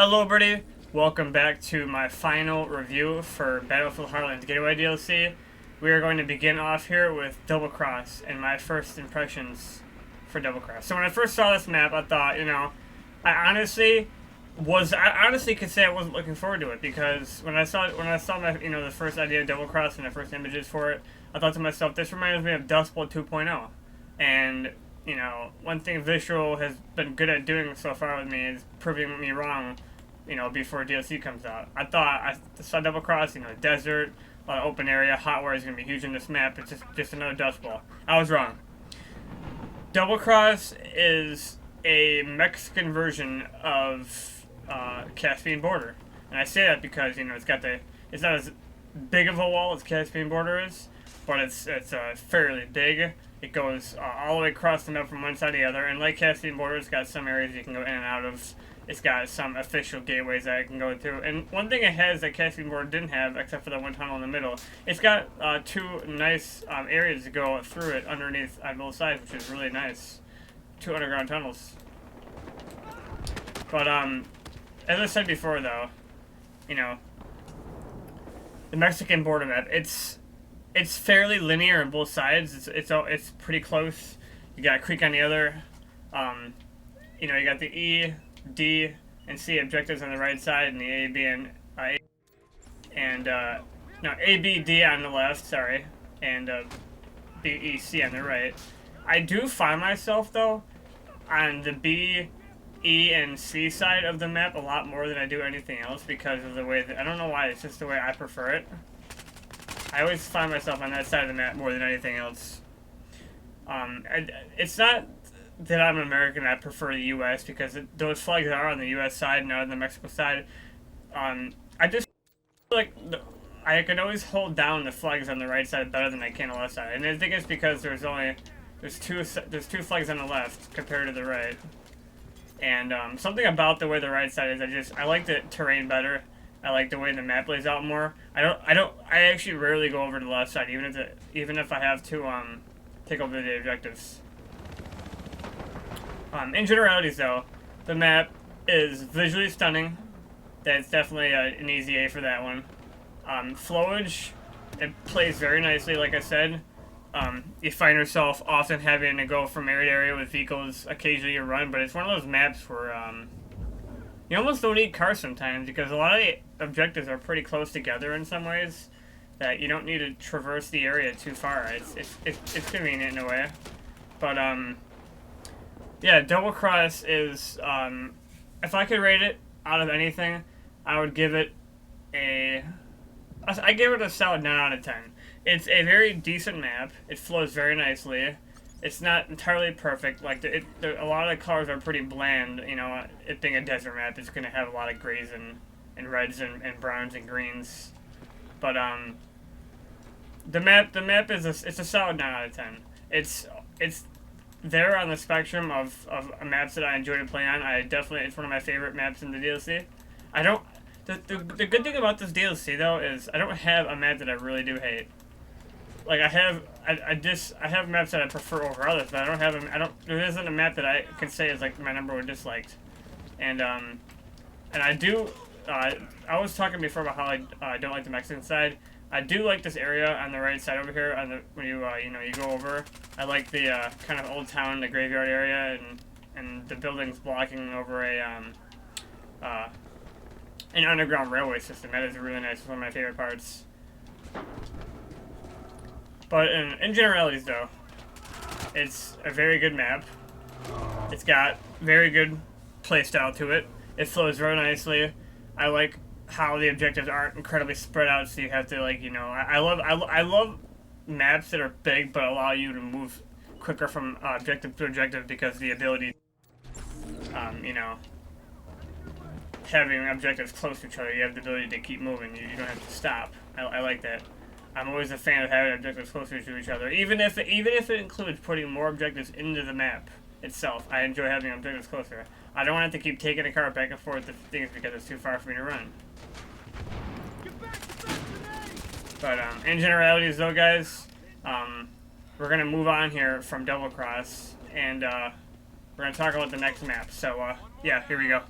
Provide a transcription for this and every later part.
Hello, everybody. Welcome back to my final review for Battlefield Hardline's Getaway DLC. We are going to begin off here with Double Cross and my first impressions for Double Cross. So when I first saw this map, I thought, I honestly could say I wasn't looking forward to it, because when I saw my the first idea of Double Cross and the first images for it, I thought to myself, this reminds me of Dust Bowl 2.0. And one thing Visual has been good at doing so far with me is proving me wrong, before DLC comes out. I thought I saw Double Cross, desert, a lot of open area, hot wire is going to be huge in this map. It's just another Dust Bowl. I was wrong. Double Cross is a Mexican version of Caspian Border. And I say that because, it's not as big of a wall as Caspian Border is, but it's fairly big. It goes all the way across the map from one side to the other, and like Caspian Border, it's got some areas you can go in and out of. It's got some official gateways that I can go through. And one thing it has that Caspian Border didn't have, except for the one tunnel in the middle, it's got two nice areas to go through it underneath on both sides, which is really nice. 2 underground tunnels. But as I said before, though, the Mexican border map, it's fairly linear on both sides. It's pretty close. You got a creek on the other. You got the E, D, and C objectives on the right side, and the A, B, and A, B, D on the left. Sorry, and B, E, C on the right. I do find myself though on the B, E, and C side of the map a lot more than I do anything else, because of the way that, I don't know why, it's just the way I prefer it. I always find myself on that side of the map more than anything else. It's not that I'm an American and I prefer the U.S., because those flags are on the U.S. side, not on the Mexico side. I just feel like I can always hold down the flags on the right side better than I can on the left side. And I think it's because there's two flags on the left compared to the right. And something about the way the right side is, I like the terrain better. I like the way the map lays out more. I actually rarely go over to the left side, even if I have to take over the objectives. In generalities, though, the map is visually stunning. That's definitely an easy A for that one. Flowage, it plays very nicely, like I said. You find yourself often having to go from area to area with vehicles. Occasionally you run, but it's one of those maps where you almost don't need cars sometimes, because a lot of the objectives are pretty close together in some ways, that you don't need to traverse the area too far. It's convenient in a way. But yeah, Double Cross is, if I could rate it out of anything, I would give it I give it a solid 9 out of 10. It's a very decent map. It flows very nicely. It's not entirely perfect. Like, a lot of the colors are pretty bland. It being a desert map, it's going to have a lot of grays and reds and browns and greens. But the map is it's a solid 9 out of 10. It's there on the spectrum of maps that I enjoy to play on. It's one of my favorite maps in the DLC. The good thing about this DLC though is I don't have a map that I really do hate. Like, I have maps that I prefer over others, but there isn't a map that I can say is like my number one disliked. And I was talking before about how I don't like the Mexican side. I do like this area on the right side over here. When you you go over, I like the kind of old town, the graveyard area, and the buildings blocking over an underground railway system. That is really nice. It's one of my favorite parts. But in generalities, though, it's a very good map. It's got very good playstyle to it. It flows very nicely. I like how the objectives aren't incredibly spread out, so you have to I love maps that are big but allow you to move quicker from objective to objective, because the ability, having objectives close to each other, you have the ability to keep moving. You don't have to stop. I like that. I'm always a fan of having objectives closer to each other, even if it includes putting more objectives into the map itself. I enjoy having objectives closer. I don't want to have to keep taking a car back and forth to things because it's too far for me to run. But in generalities, though, guys, we're gonna move on here from Double Cross, and we're gonna talk about the next map. So yeah, here we go.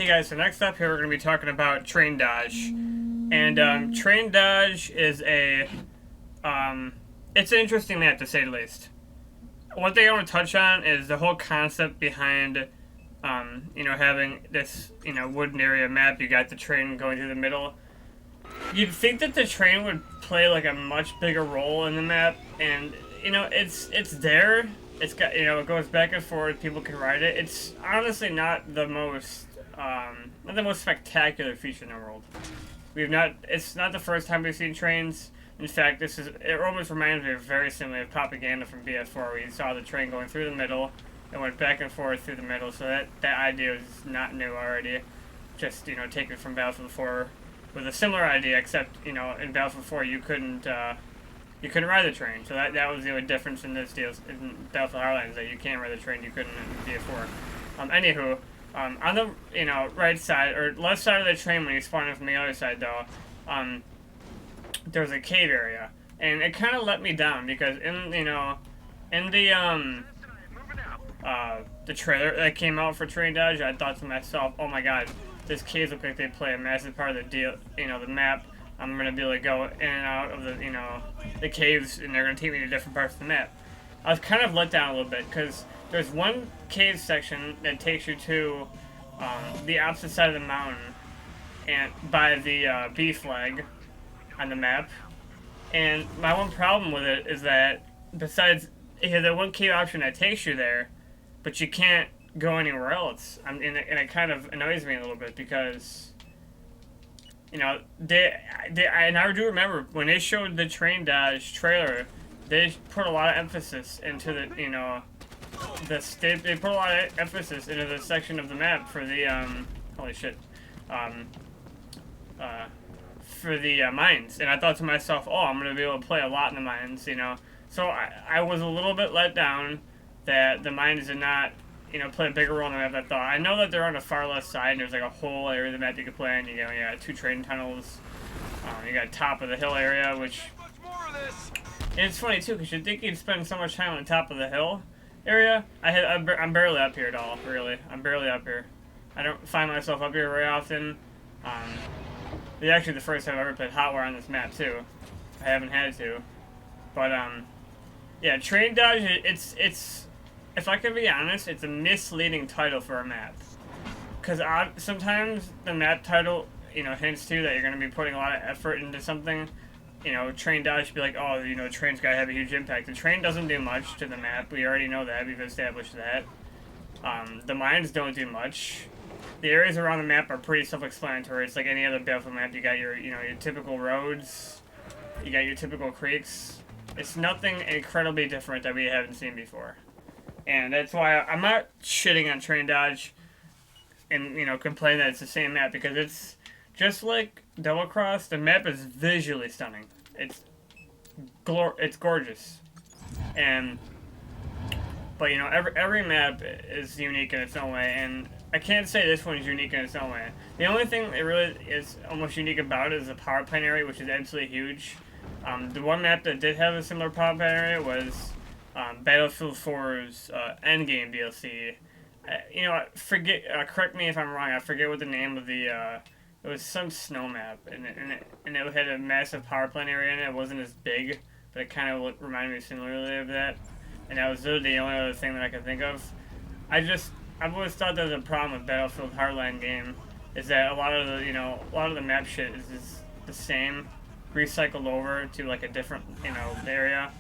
Hey guys, so next up here we're going to be talking about train dodge. And train dodge is it's an interesting map to say the least. One thing I want to touch on is the whole concept behind, having this, wooden area map. You got the train going through the middle. You'd think that the train would play like a much bigger role in the map, and it's there. It's got it goes back and forth. People can ride it. It's honestly not the most spectacular feature in the world. It's not the first time we've seen trains. In fact, it almost reminds me of very similar propaganda from BS4, where you saw the train going through the middle and went back and forth through the middle. So that idea is not new already. Just taken from Battlefield 4 with a similar idea, except in Battlefield 4 you couldn't ride the train. So that was the only difference in this deal in Battlefield Hardline, is that you can't ride the train. You couldn't in BS4. Anywho, on the right side or left side of the train when you spawn in from the other side though, there was a cave area, and it kind of let me down because in the trailer that came out for train dodge, I thought to myself, oh my god, this cave looks like they play a massive part of the deal, the map. I'm gonna be able to go in and out of the caves, and they're gonna take me to different parts of the map. I was kind of let down a little bit because there's one cave section that takes you to the opposite side of the mountain, and by the B flag on the map. And my one problem with it is that besides the one cave option that takes you there, but you can't go anywhere else. And it kind of annoys me a little bit because and I do remember when they showed the train dodge trailer, they put a lot of emphasis into the they put a lot of emphasis into the section of the map for the holy shit for the mines, and I thought to myself, oh, I'm gonna be able to play a lot in the mines, So I was a little bit let down that the mines did not play a bigger role in the map than I thought. I know that they're on the far left side, and there's like a whole area of the map you can play in. You got 2 train tunnels. You got top of the hill area, which... And it's funny, too, because you'd think you'd spend so much time on the top of the hill area. I'm barely up here at all, really. I'm barely up here. I don't find myself up here very often. It's actually the first time I've ever played Hotwire on this map, too. I haven't had to. But, yeah, train dodge, it's if I can be honest, it's a misleading title for a map. Because sometimes the map title, hints to that you're going to be putting a lot of effort into something. Train dodge should be like, oh, train's got to have a huge impact. The train doesn't do much to the map. We already know that. We've established that. The mines don't do much. The areas around the map are pretty self-explanatory. It's like any other Battlefield map. You got your typical roads. You got your typical creeks. It's nothing incredibly different that we haven't seen before. And that's why I'm not shitting on train dodge and, complaining that it's the same map, because it's just like Double Cross. The map is visually stunning. It's gorgeous. But, every map is unique in its own way, and I can't say this one is unique in its own way. The only thing that really is almost unique about it is the power plant area, which is absolutely huge. The one map that did have a similar power plant area was Battlefield 4's Endgame DLC. Correct me if I'm wrong, I forget what the name of the, it was some snow map, and it had a massive power plant area in it. It wasn't as big, but it kind of reminded me similarly of that. And that was literally the only other thing that I could think of. I've always thought that the problem with Battlefield Hardline game is that a lot of the map shit is the same, recycled over to like a different, area.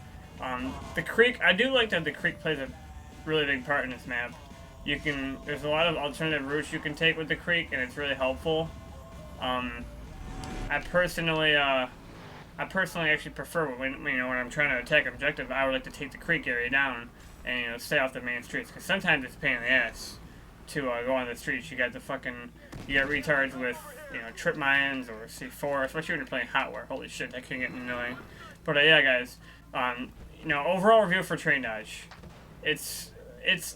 The creek, I do like that the creek plays a really big part in this map. There's a lot of alternative routes you can take with the creek, and it's really helpful. I personally actually prefer when I'm trying to attack objective, I would like to take the creek area down and stay off the main streets, because sometimes it's a pain in the ass to go on the streets. You got retards with trip mines or C4, especially when you're playing Hotwire. Holy shit, that can get annoying. But yeah, guys, overall review for train dodge, it's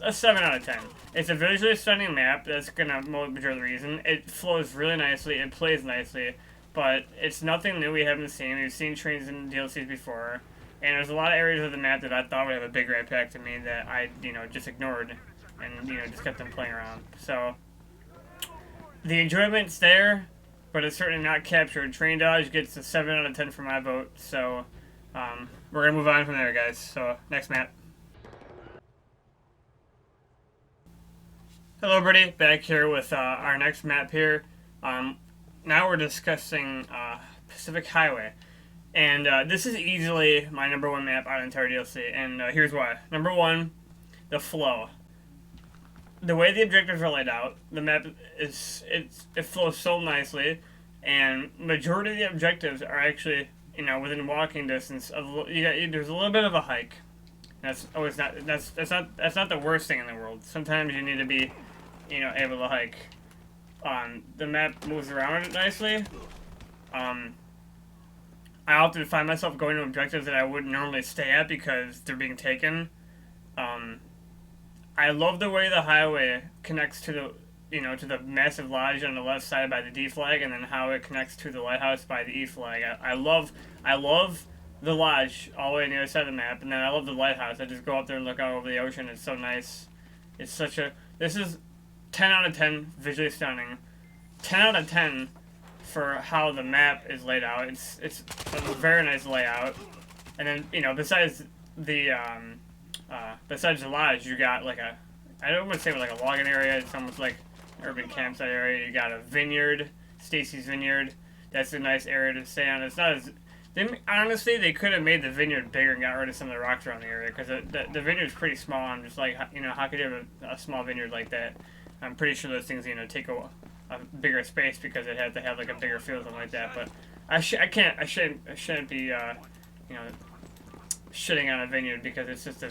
a 7 out of 10. It's a visually stunning map. That's gonna major the reason. It flows really nicely. It plays nicely. But it's nothing new we haven't seen. We've seen trains in DLCs before. And there's a lot of areas of the map that I thought would have a bigger impact to me that I, just ignored. And, just kept them playing around. So, the enjoyment's there, but it's certainly not captured. Train dodge gets a 7 out of 10 for my vote. So we're gonna move on from there, guys. So next map. Hello, everybody. Back here with our next map here. Now we're discussing Pacific Highway. And this is easily my #1 map out of entire DLC. And here's why. Number one, the flow. The way the objectives are laid out, the map it flows so nicely. And majority of the objectives are actually, within walking distance. There's a little bit of a hike. That's always not that's not the worst thing in the world. Sometimes you need to be, able to hike. The map moves around nicely. I often find myself going to objectives that I wouldn't normally stay at because they're being taken. I love the way the highway connects to the massive lodge on the left side by the D flag, and then how it connects to the lighthouse by the E flag. I love the lodge all the way on the other side of the map, and then I love the lighthouse. I just go up there and look out over the ocean. It's so nice. This is 10 out of 10, visually stunning. 10 out of 10 for how the map is laid out. It's a very nice layout. And then, besides the lodge, you got like I don't want to say like a logging area. It's almost like an urban campsite area. You got a vineyard, Stacy's Vineyard. That's a nice area to stay on. It's not as honestly, they could have made the vineyard bigger and got rid of some of the rocks around the area, because the vineyard's pretty small. I'm just like, how could you have a small vineyard like that? I'm pretty sure those things, take a bigger space because it had to have like a bigger field or something like that. But I shouldn't be, shitting on a vineyard, because it's just a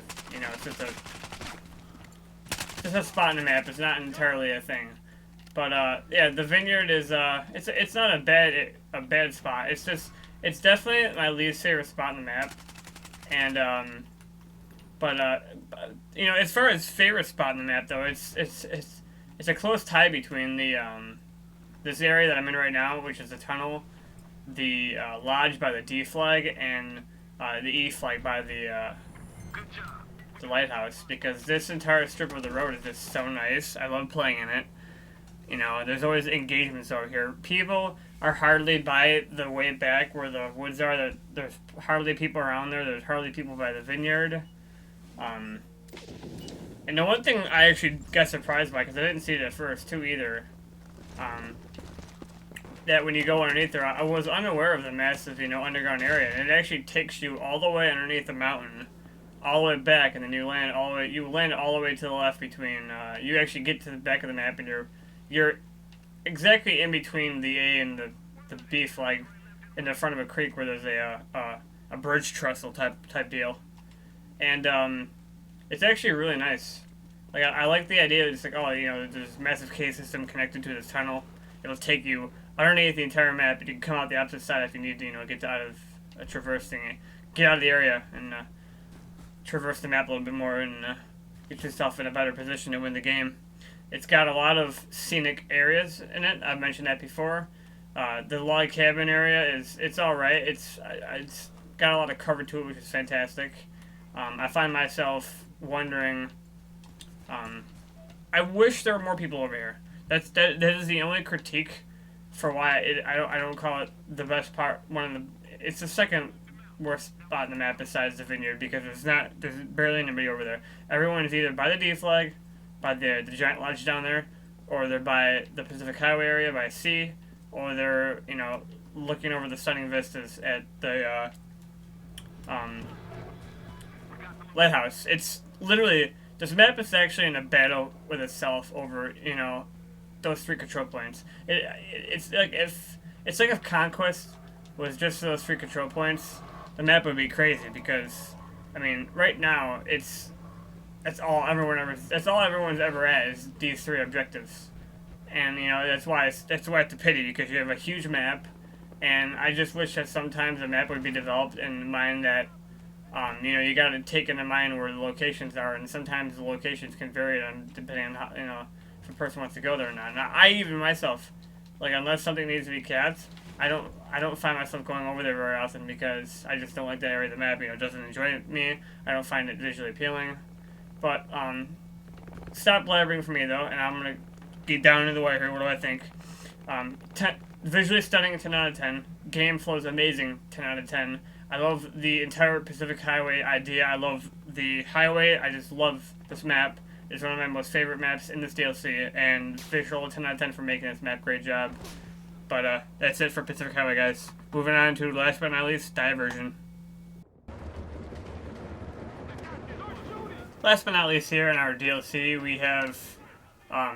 spot in the map. It's not entirely a thing. But yeah, the vineyard is it's not a bad spot. It's definitely my least favorite spot in the map. And as far as favorite spot in the map though, it's a close tie between the this area that I'm in right now, which is the tunnel, the lodge by the D flag, and the E flag by the lighthouse, because this entire strip of the road is just so nice. I love playing in it. There's always engagements over here. People are hardly by the way back where the woods are. There's hardly people around there. There's hardly people by the vineyard. And the one thing I actually got surprised by, because I didn't see it at first too either, that when you go underneath there, I was unaware of the massive, underground area, and it actually takes you all the way underneath the mountain, all the way back, and then you land all the way to the left between, you actually get to the back of the map, and you're exactly in between the A and the B flag, in the front of a creek where there's a bridge trestle type deal. And it's actually really nice. Like, I like the idea that it's like, there's a massive cave system connected to this tunnel. It'll take you underneath the entire map, and you can come out the opposite side if you need to, get out of traversing, get out of the area and traverse the map a little bit more, and get yourself in a better position to win the game. It's got a lot of scenic areas in it. I've mentioned that before. The log cabin area it's all right. It's got a lot of cover to it, which is fantastic. I find myself wondering. I wish there were more people over here. That is the only critique for why I don't call it the best part. It's the second worst spot in the map besides the vineyard, because there's barely anybody over there. Everyone is either by the D flag, by the giant lodge down there, or they're by the Pacific Highway area by C, or they're looking over the stunning vistas at the lighthouse. It's literally, this map is actually in a battle with itself over those 3 control points. It's like if Conquest was just those 3 control points, the map would be crazy, because right now that's all everyone's ever at is these 3 objectives. And that's why it's a pity, because you have a huge map, and I just wish that sometimes the map would be developed in mind that you got to take into mind where the locations are, and sometimes the locations can vary depending on how, if a person wants to go there or not. And I even myself, like, unless something needs to be capped, I don't find myself going over there very often, because I just don't like that area of the map. It doesn't enjoy me. I don't find it visually appealing. But stop blabbering for me though, and I'm gonna get down into the wire here. What do I think? Visually stunning, 10 out of 10. Game flow is amazing, 10 out of 10. I love the entire Pacific Highway idea. I love the highway. I just love this map. It's one of my most favorite maps in this DLC, and visual 10 out of 10 for making this map. Great job. But that's it for Pacific Highway, guys. Moving on to, last but not least, Diversion. Last but not least here in our DLC, we have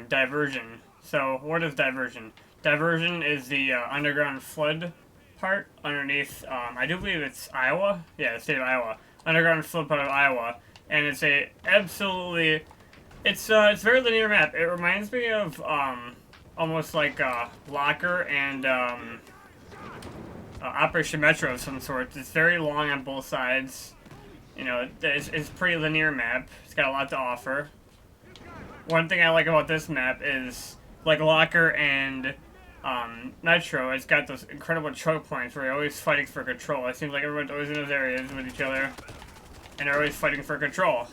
Diversion. So, what is Diversion? Diversion is the underground flood part underneath, I do believe it's Iowa? Yeah, the state of Iowa. Underground flood part of Iowa. And it's a absolutely... It's very linear map. It reminds me of, almost like, Locker and, Operation Metro of some sort. It's very long on both sides. You know, it's a pretty linear map. It's got a lot to offer. One thing I like about this map is, like Locker and Metro, it's got those incredible choke points where you're always fighting for control. It seems like everyone's always in those areas with each other, and they're always fighting for control.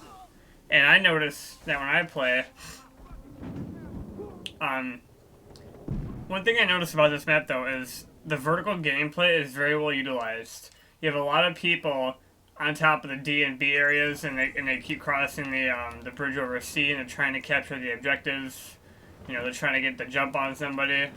And I notice that when I play, one thing I notice about this map, though, is the vertical gameplay is very well utilized. You have a lot of people on top of the D and B areas, and they keep crossing the bridge over C, and they're trying to capture the objectives. You know, they're trying to get the jump on somebody.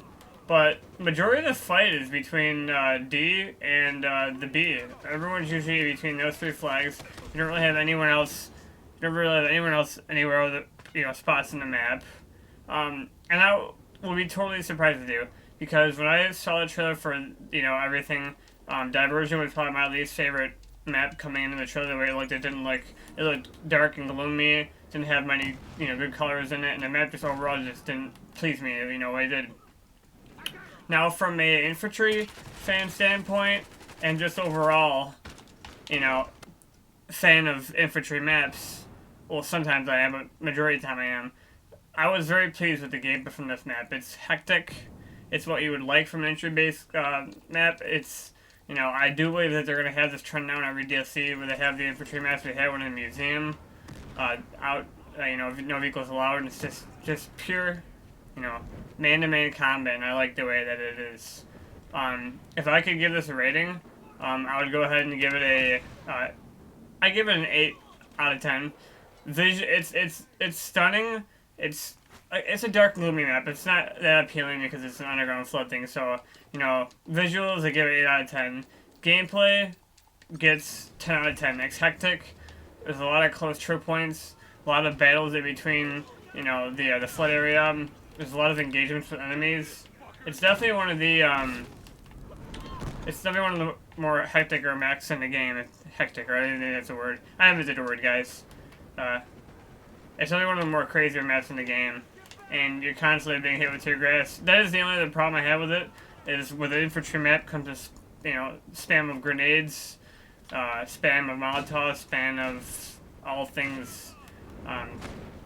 But majority of the fight is between D and the B. Everyone's usually between those three flags. You don't really have anyone else. You don't really have anyone else anywhere other, you know, spots in the map. And I will be totally surprised with you, because when I saw the trailer for, you know, everything, Diversion was probably my least favorite map coming into the trailer. The way it looked dark and gloomy, didn't have many, you know, good colors in it, and the map just overall just didn't please me, you know, what it did. Now, from a infantry fan standpoint, and just overall, you know, fan of infantry maps, well, sometimes I am, but majority of the time I am, I was very pleased with the gameplay from this map. It's hectic. It's what you would like from an entry-based map. It's, you know, I do believe that they're going to have this trend now in every DLC where they have the infantry maps. We had one in the museum. You know, no vehicles allowed, and it's just pure, you know, man-to-man combat, and I like the way that it is. If I could give this a rating, I would go ahead and give it a, I give it an 8 out of 10. It's stunning. It's a dark, gloomy map. It's not that appealing because it's an underground flood thing. So, you know, visuals, I give it 8 out of 10. Gameplay gets 10 out of 10. It's hectic. There's a lot of close choke points. A lot of battles in between, you know, the flood area. There's a lot of engagements with enemies. It's definitely one of the more hectic maps in the game. Hectic, right? I think that's a word. I invented a word, guys. It's only one of the more crazier maps in the game, and you're constantly being hit with tear gas. That is the only other problem I have with it, is with the infantry map comes this, you know, spam of grenades, spam of Molotovs, spam of all things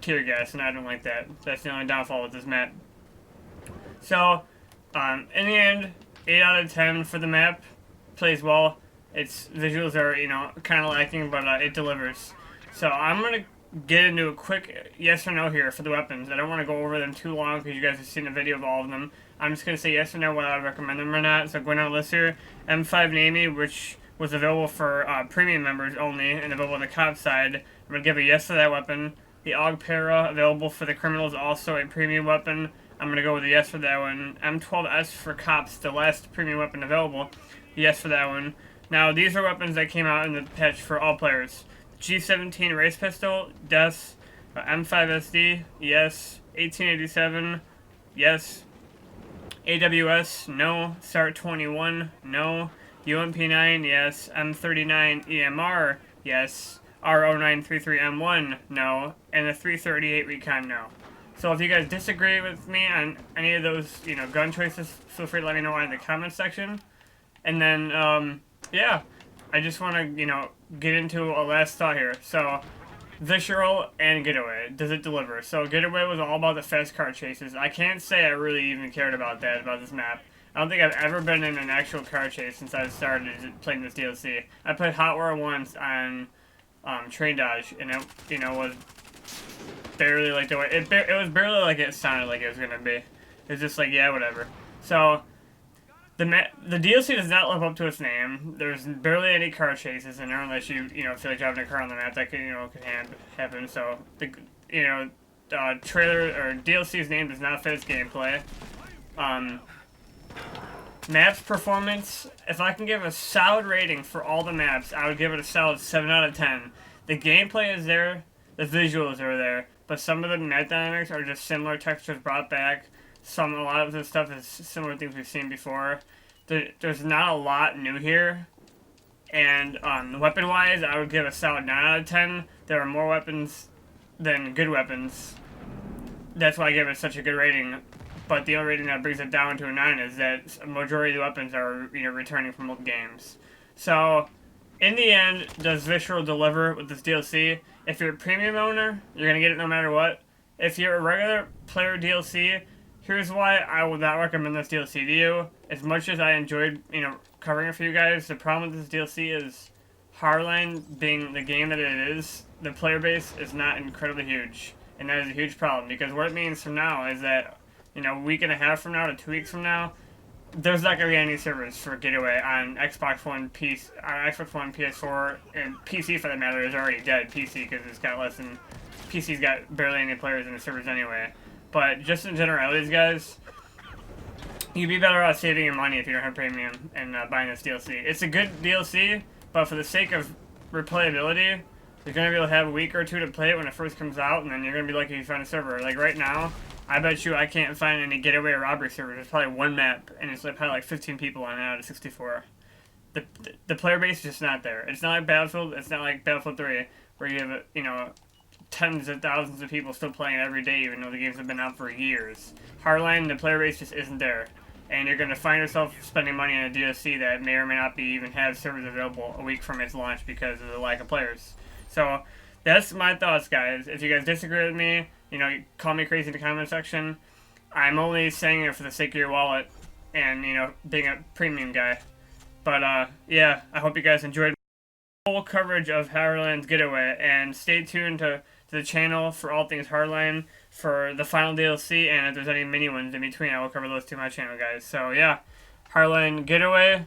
tear gas, and I don't like that. That's the only downfall with this map. So, in the end, 8 out of 10 for the map. Plays well. Its visuals are, you know, kind of lacking, but it delivers. So I'm going to get into a quick yes or no here for the weapons. I don't want to go over them too long because you guys have seen a video of all of them. I'm just going to say yes or no whether I recommend them or not. So going down the list here, M5 Navy, which was available for premium members only and available on the cop side. I'm going to give a yes to that weapon. The AUG Para, available for the criminals, also a premium weapon. I'm going to go with a yes for that one. M12S for cops, the last premium weapon available. Yes for that one. Now, these are weapons that came out in the patch for all players. G17 Race Pistol, yes. M5SD, yes. 1887, yes. AWS, no. SART 21, no. UMP9, yes. M39 EMR, yes. R0933M1, no. And the 338 Recon, no. So if you guys disagree with me on any of those, you know, gun choices, feel free to let me know in the comment section. And then, yeah, I just want to, you know, get into a last thought here. So, Visceral and Getaway, does it deliver? So, Getaway was all about the fast car chases. I can't say I really even cared about that, about this map. I don't think I've ever been in an actual car chase since I started playing this DLC. I played Hot War once on Train Dodge, and it, you know, was barely like the way it was barely like it sounded like it was gonna be. It's just like, yeah, whatever. So the DLC does not live up to its name. There's barely any car chases in there unless you feel like driving a car on the map. That could happen. So the trailer or DLC's name does not fit its gameplay. Maps performance. If I can give a solid rating for all the maps, I would give it a solid 7 out of 10. The gameplay is there, the visuals are there, but some of the map dynamics are just similar textures brought back. A lot of the stuff is similar things we've seen before. There's not a lot new here. And weapon-wise, I would give a solid 9 out of 10. There are more weapons than good weapons. That's why I give it such a good rating. But the only rating that brings it down to a 9 is that a majority of the weapons are returning from old games. So, in the end, does Visceral deliver with this DLC? If you're a premium owner, you're going to get it no matter what. If you're a regular player DLC, here's why I would not recommend this DLC to you. As much as I enjoyed, covering it for you guys, the problem with this DLC is Hardline being the game that it is, the player base is not incredibly huge. And that is a huge problem because what it means from now is that, a week and a half from now to 2 weeks from now, there's not going to be any servers for Getaway on Xbox One, PS4, and PC for that matter is already dead. PC because PC's got barely any players in the servers anyway. But just in generalities, guys, you'd be better off saving your money if you don't have premium and buying this DLC. It's a good DLC, but for the sake of replayability, you're going to be able to have a week or two to play it when it first comes out, and then you're going to be lucky if you find a server. Like right now, I bet you I can't find any Getaway or Robbery servers. There's probably one map, and it's probably like 15 people on it out of 64. The player base is just not there. It's not like Battlefield. It's not like Battlefield 3, where you have, tens of thousands of people still playing it every day, even though the games have been out for years. Hardline, the player base just isn't there. And you're going to find yourself spending money on a DLC that may or may not be even have servers available a week from its launch because of the lack of players. So, that's my thoughts, guys. If you guys disagree with me, call me crazy in the comment section. I'm only saying it for the sake of your wallet and, being a premium guy. But, yeah, I hope you guys enjoyed full coverage of Hardline's Getaway, and stay tuned to the channel for all things Hardline for the final DLC, and if there's any mini ones in between, I will cover those to my channel, guys. So, yeah, Hardline Getaway.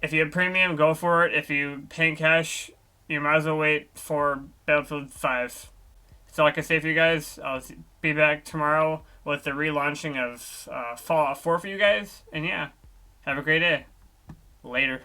If you have premium, go for it. If you pay in cash, you might as well wait for Battlefield 5. That's all I can say for you guys. I'll be back tomorrow with the relaunching of Fallout 4 for you guys. And yeah, have a great day. Later.